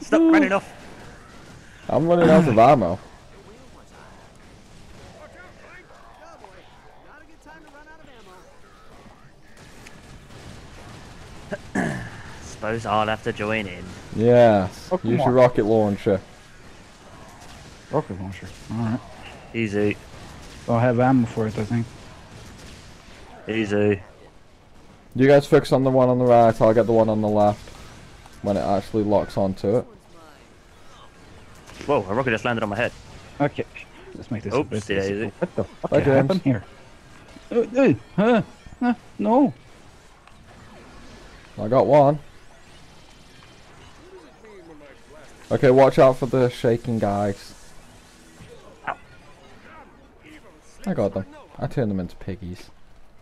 Stop running off. I'm running out of ammo. Suppose I'll have to join in. Yes. Oh, come Use your on. rocket launcher. Rocket launcher. Alright. Easy. Don't have ammo for it, I think. Easy. You guys focus on the one on the right, I'll get the one on the left. When it actually locks onto it. Whoa, a rocket just landed on my head. Okay. Let's make this a Oops, bit yeah, easy. What the fuck Hi, James. happened here? No. I got one. Okay, watch out for the shaking guys. I got them. I turned them into piggies.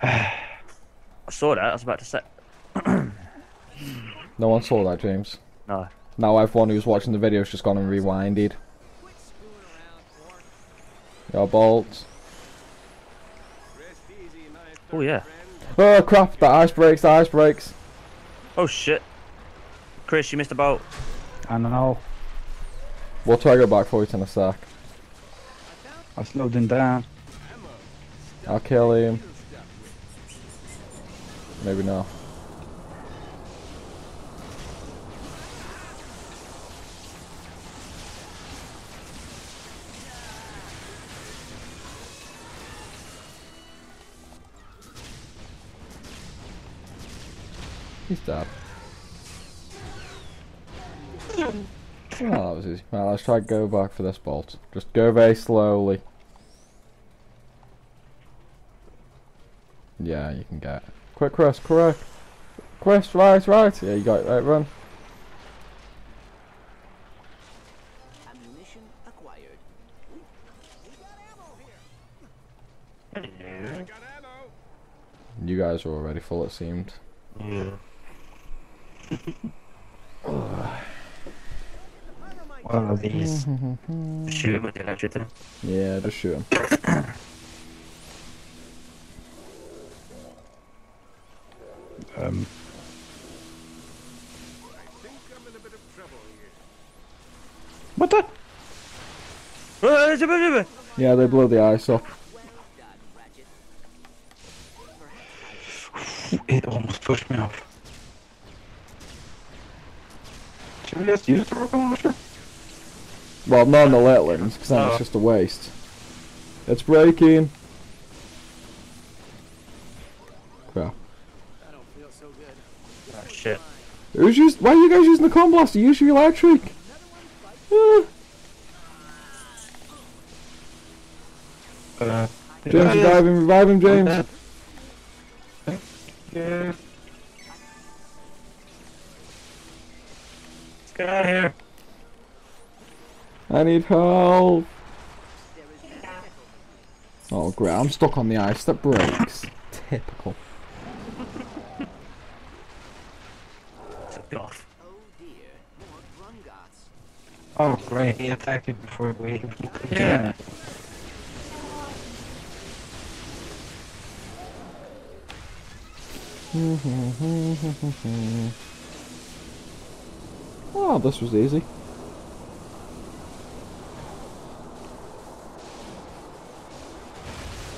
I saw that, I was about to say. No one saw that, James. No. Now everyone who's watching the video's just gone and rewinded. Your bolts. Oh yeah. Oh crap, the ice breaks, the ice breaks. Oh shit. Chris, you missed a bolt. I don't know. We'll try to go back for it in a sec. I slowed him down. I'll kill him. Maybe not. He's dead. Oh, that was easy. Right, let's try to go back for this bolt. Just go very slowly. Yeah, you can get it. Quick, Chris, correct. Chris, right. Yeah, you got it, right, run. Ammunition acquired. You guys are already full, it seemed. Yeah. One of these. Shoot him with the electric thing. Yeah, just shoot him. What the? Yeah, they blew the ice up. It almost pushed me off. Should we just use the rocket launcher? Well, not on the lit ones, because then it's just a waste. It's breaking. Crap. I don't feel so good. Oh shit. Why are you guys using the con blaster? Use your electric. James, revive him, James. Yeah. Let's get out of here. I need help. Oh great, I'm stuck on the ice that breaks. Typical. Took it off. Oh dear, more Grungots. Oh great, he attacked it before we... Yeah. Oh, this was easy.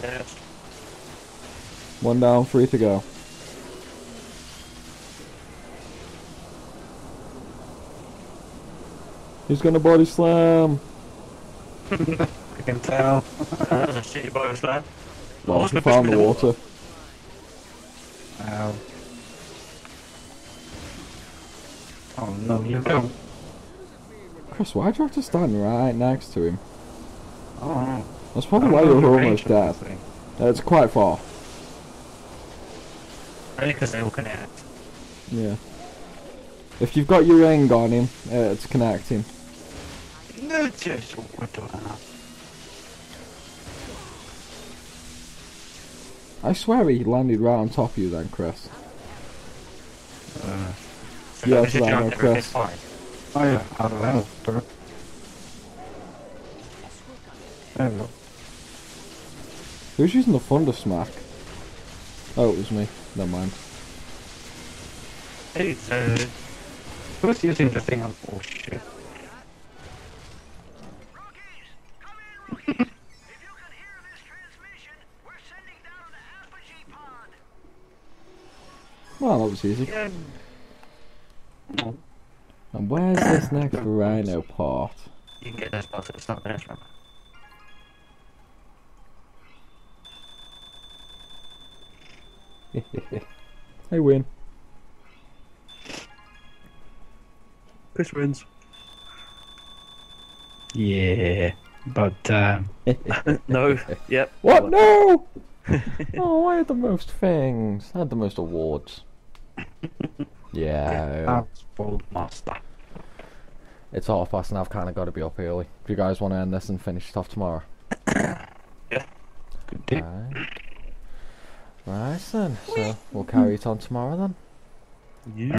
Yes. One down, 3 to go. He's gonna body slam. I can tell. That was a shitty body slam. Well, he found the water. Ow. Oh no, you don't. Chris, why'd you have to stand right next to him? Oh. That's probably why you were almost dead. It's quite far. Only because they all connect. Yeah. If you've got your ring on him, it's connecting. No, just what the hell? I swear he landed right on top of you then, Chris. So Yeah, that so I know, everything's Chris. fine. Oh yeah, I don't know. Sir. There we go. Who's using the thunder smack? Oh, it was me. Never mind. Hey, so Who's using the thing on bullshit? Well, that was easy. Oh, And where's this next rhino part? You can get this part at the start of the next round. I win. Chris wins. yeah, but No. Yep. What? No! Oh, I had the most things. I had the most awards. Yeah. that's Bold Master. It's 1:30 and I've kind of got to be up early. Do you guys want to end this and finish it off tomorrow? Yeah. Good day. Right then. So we'll carry it on tomorrow then. You.